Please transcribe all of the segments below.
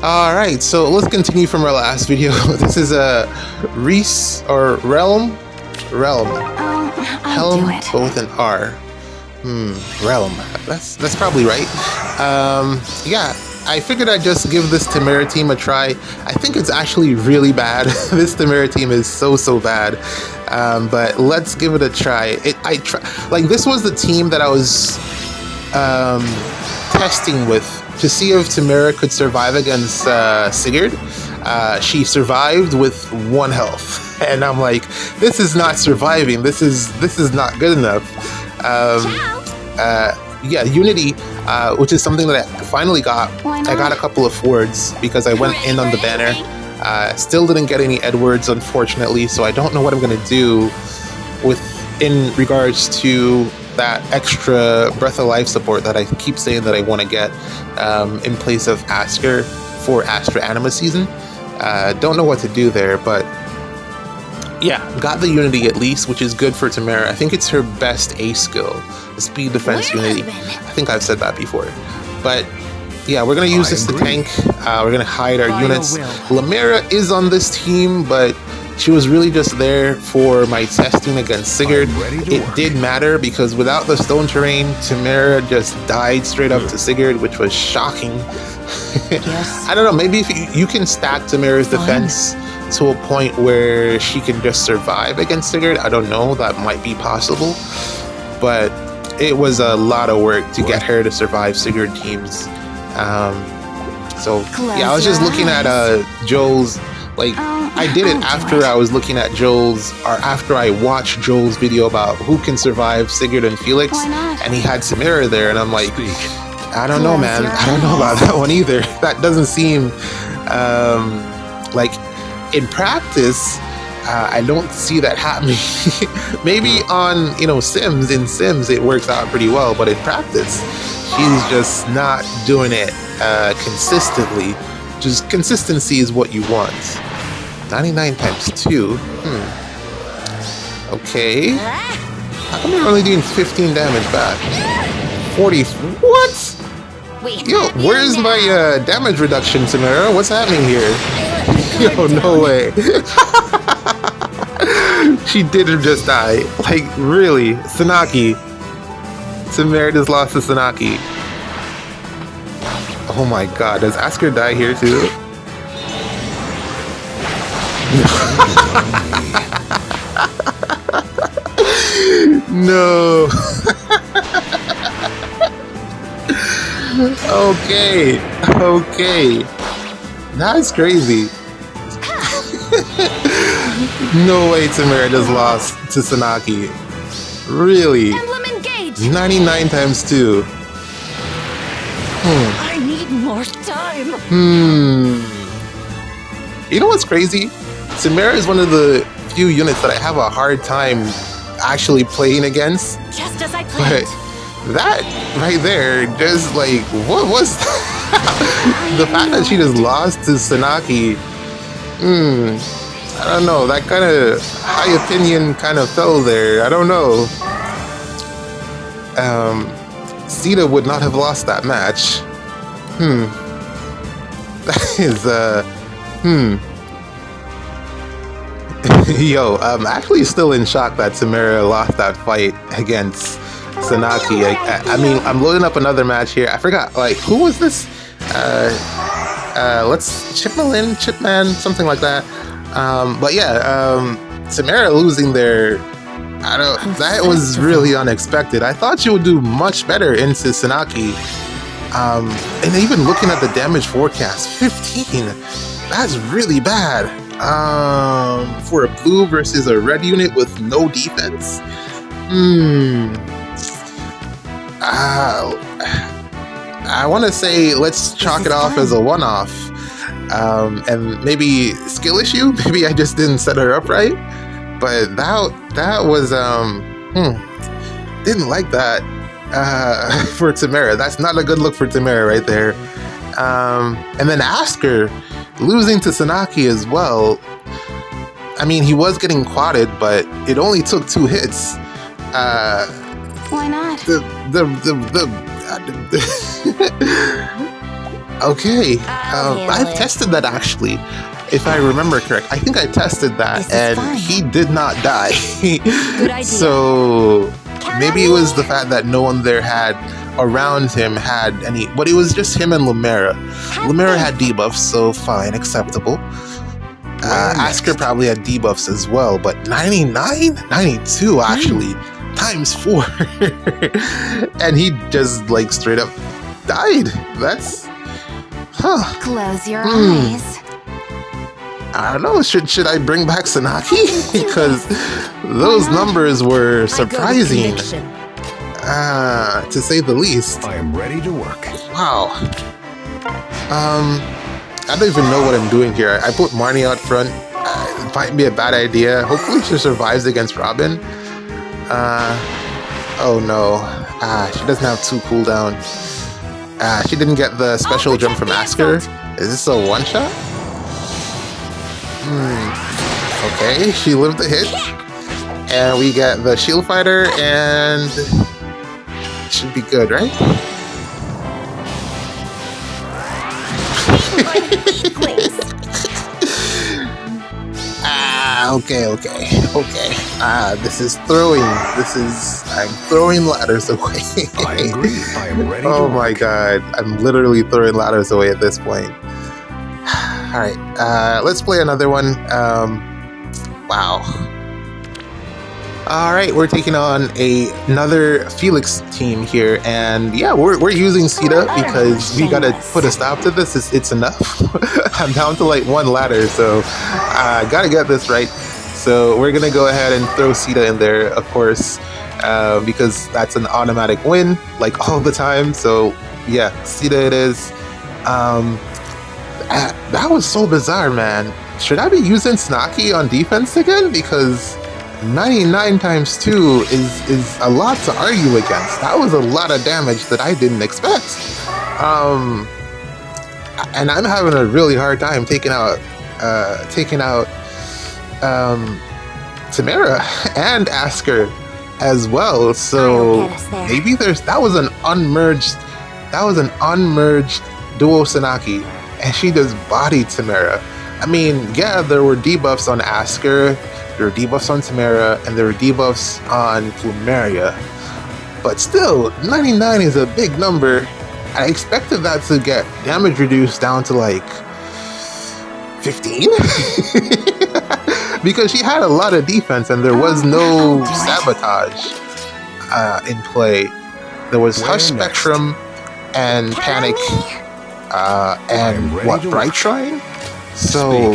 All right, so let's continue from our last video. This is a Reese or Realm, I'll do Helm, it. but with an R. Realm. That's probably right. Yeah, I figured I'd just give this Tamara team a try. I think it's actually really bad. This Tamara team is so bad. But let's give it a try. Like this was the team that I was testing with to see if Tamara could survive against Sigurd. She survived with 1 health, and I'm like, this is not surviving. This is not good enough. Yeah, Unity, which is something that I finally got. I got a couple of Fords because I went in on the banner. Still didn't get any Edwards, unfortunately, so I don't know what I'm gonna do in regards to that extra Breath of Life support that I keep saying that I want to get in place of Astra for Astra Anima season. Don't know what to do there, but yeah, got the Unity at least, which is good for Tamara. I think it's her best A skill, the Speed Defense Unity. I think I've said that before. But yeah, we're going to use this to tank. We're going to hide our units. Lamera is on this team, but she was really just there for my testing against Sigurd. It did matter because without the stone terrain, Tamara just died straight up to Sigurd, which was shocking. Yes. I don't know, maybe if you can stack Tamara's defense to a point where she can just survive against Sigurd. I don't know, that might be possible. But it was a lot of work to get her to survive Sigurd teams. So yeah, I was just looking at Joel's, like, I did it after I was looking at Joel's, or after I watched Joel's video about who can survive Sigurd and Felix, and he had Samira there, and I'm like, I don't know, man. I don't know about that one either. That doesn't seem like, in practice, I don't see that happening. Maybe on, Sims, in Sims, it works out pretty well, but in practice, she's just not doing it consistently. Just consistency is what you want. 99 times 2. Okay. How come you're only doing 15 damage back? 40. What? Yo, where's my damage reduction, Tamara? What's happening here? Yo, no way. She didn't just die. Like, really? Sanaki. Tamara just lost to Sanaki. Oh my god, does Astra die here too? No. Okay. That's crazy. No way Tamara just lost to Sanaki. Really? 99 times 2. I need more time. You know what's crazy? Samara is one of the few units that I have a hard time actually playing against. Just as I planned. But that right there, just like, what was that? The fact that she just lost to Sanaki, I don't know, that kind of high opinion kind of fell there. I don't know. Sita would not have lost that match. That is, Yo, I'm actually still in shock that Tamara lost that fight against Sanaki. I mean, I'm loading up another match here. I forgot, like, who was this? Chipman, something like that. But yeah, Tamara losing there, that was really unexpected. I thought she would do much better into Sanaki. And even looking at the damage forecast, 15, that's really bad. For a blue versus a red unit with no defense. I want to say let's chalk it off as a one-off. And maybe skill issue. Maybe I just didn't set her up right. But that was didn't like that for Tamara. That's not a good look for Tamara right there. And then Asker losing to Sanaki as well. I mean, he was getting quadded, but it only took 2 hits. Why not? Okay, I'll I've handle it. tested that actually. If I remember correct, I think I tested that, This is and fine. he did not die. Good idea. So Count maybe on it was me. the fact that no one there had around him had any, but it was just him and Lumera. Lumera had debuffs, so fine, acceptable. Asker probably had debuffs as well, but 99? 92 actually, times 4. And he just like straight up died. That's, Close your eyes. I don't know, should I bring back Sanaki? Because those numbers were surprising, to say the least. I am ready to work. Wow. I don't even know what I'm doing here. I put Marnie out front. It might be a bad idea. Hopefully she survives against Robin. Oh no. She doesn't have 2 cooldown. She didn't get the special jump from Asker. Is this a one-shot? Okay, she lived the hit. And we get the shield fighter, and it should be good, right? Okay. This is throwing. I'm throwing ladders away. I agree. I am ready Oh to my work. god, I'm literally throwing ladders away at this point. Alright, let's play another one. Wow. Alright, we're taking on another Felix team here, and yeah, we're using Sita because we gotta put a stop to this. It's enough. I'm down to like 1 ladder, so I gotta get this right. So we're gonna go ahead and throw Sita in there, of course, because that's an automatic win, like all the time. So yeah, Sita it is. That was so bizarre, man. Should I be using Snaki on defense again? Because 99 times 2 is a lot to argue against. That was a lot of damage that I didn't expect. And I'm having a really hard time taking out Tamara and Asker as well. So maybe that was an unmerged duo Sanaki, and she just bodied Tamara. I mean, yeah, there were debuffs on Asker, there were debuffs on Tamara, and there were debuffs on Plumeria. But still, 99 is a big number. I expected that to get damage reduced down to like 15? Because she had a lot of defense and there was no sabotage in play. There was Hush Spectrum and Panic and what, Bright Shrine? So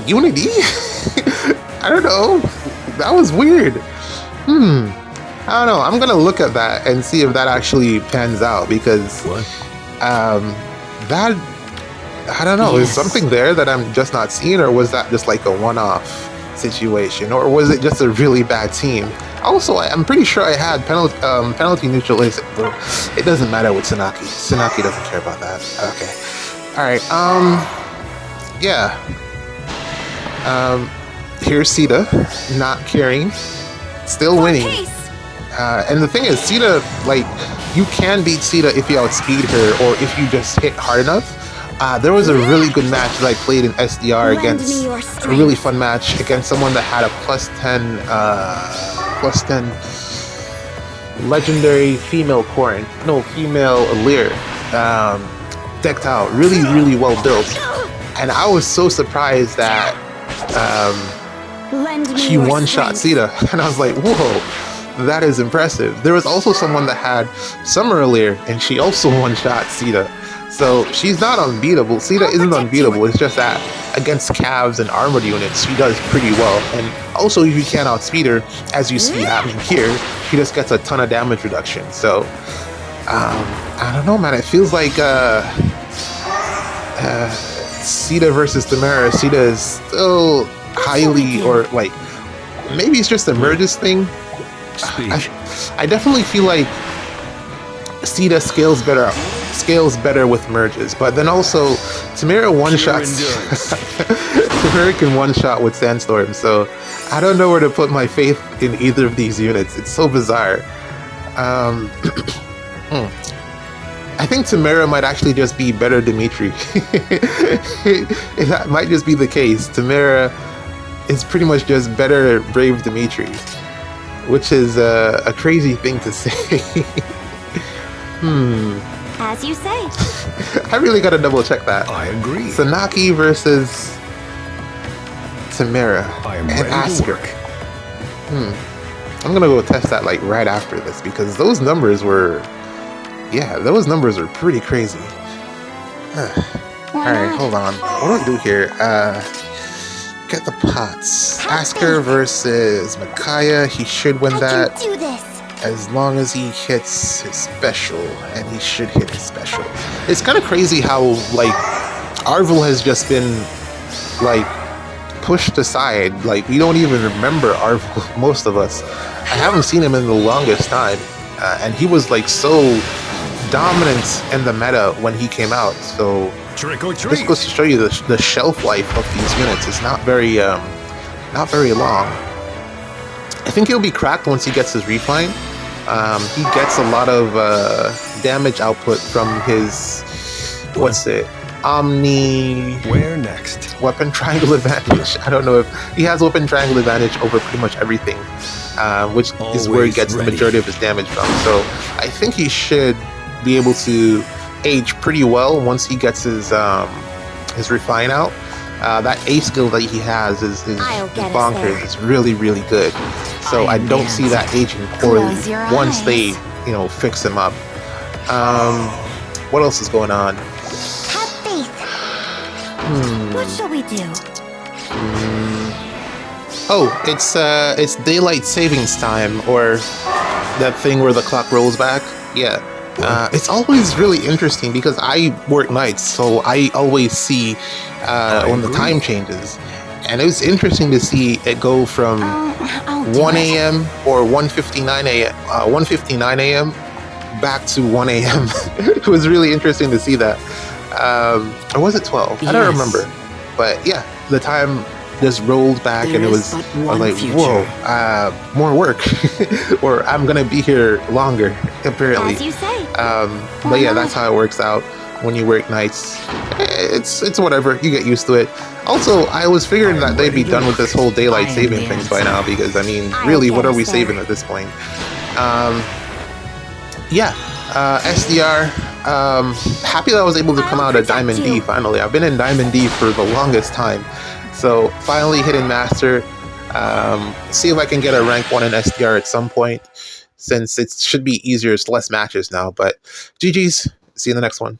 Unity? I don't know. That was weird. I don't know. I'm gonna look at that and see if that actually pans out, because that, I don't know, is something there that I'm just not seeing, or was that just like a one-off situation, or was it just a really bad team? Also, I'm pretty sure I had penalty neutralization. It doesn't matter with Sanaki. Sanaki doesn't care about that. Okay. Alright, yeah. Here's Sita, not caring, still winning. And the thing is, Sita, like, you can beat Sita if you outspeed her, or if you just hit hard enough. There was a really good match that I played in SDR against, a really fun match against someone that had a plus 10 legendary female female Lear, decked out, really well built. And I was so surprised that she one-shot Sita, and I was like, whoa, that is impressive. There was also someone that had Summer Lear, and she also one-shot Sita. So she's not unbeatable. Sita isn't unbeatable. It's just that against Cavs and armored units, she does pretty well. And also, if you can't outspeed her, as you see happening here, she just gets a ton of damage reduction. So I don't know, man. It feels like Sita versus Tamara. Sita is still highly, or like, maybe it's just a merges thing. I definitely feel like Sita scales better with merges, but then also Tamara one-shots. Tamara can one-shot with Sandstorm, so I don't know where to put my faith in either of these units. It's so bizarre. I think Tamara might actually just be better Dimitri. That might just be the case. Tamara is pretty much just better Brave Dimitri, which is a crazy thing to say. As you say. I really gotta double check that. I agree. Sanaki versus Tamara I am and ready to Astra. work. I'm gonna go test that like right after this because those numbers were, those numbers are pretty crazy. Alright, hold on. What do I do here? Get the pots. Asker versus Micaiah. He should win that Do this. as long as he hits his special, and he should hit his special. It's kind of crazy how like Arvel has just been like pushed aside. Like we don't even remember Arvel, most of us. I haven't seen him in the longest time, and he was like so dominant in the meta when he came out. So Trick or this treat. goes to show you the shelf life of these units is not very long. I think he'll be cracked once he gets his refine. He gets a lot of damage output from his Omni Where next? weapon triangle advantage. I don't know if he has weapon triangle advantage over pretty much everything, which is where he Always gets the ready. majority of his damage from. So I think he should be able to age pretty well once he gets his refine out. That A skill that he has is I'll get us bonkers. there. It's really, really good. So I don't see that aging poorly Close your once eyes. they, fix him up. What else is going on? Have faith. What shall we do? Oh, it's daylight savings time, or that thing where the clock rolls back. Yeah. It's always really interesting because I work nights, so I always see when the time changes. And it was interesting to see it go from I'll do 1 it. a.m. or 1:59 a.m. 1:59 a.m. back to 1 a.m. It was really interesting to see that. Or was it 12? I don't Yes. remember. But yeah, the time just rolled back, There and it is was, but I was one like, future. whoa, more work. Or I'm gonna be here longer, apparently. As you say. But yeah, that's how it works out when you work nights. It's whatever, you get used to it. Also, I was figuring that they'd be done with this whole daylight I am saving the thing by answer. now, because I mean, I'll really, get what are us we there. saving at this point? SDR. Happy that I was able to come I'll out of protect Diamond D you. finally. I've been in Diamond D for the longest time, so finally hitting Master. See if I can get a rank 1 in SDR at some point, since it should be easier. It's less matches now. But GG's. See you in the next one.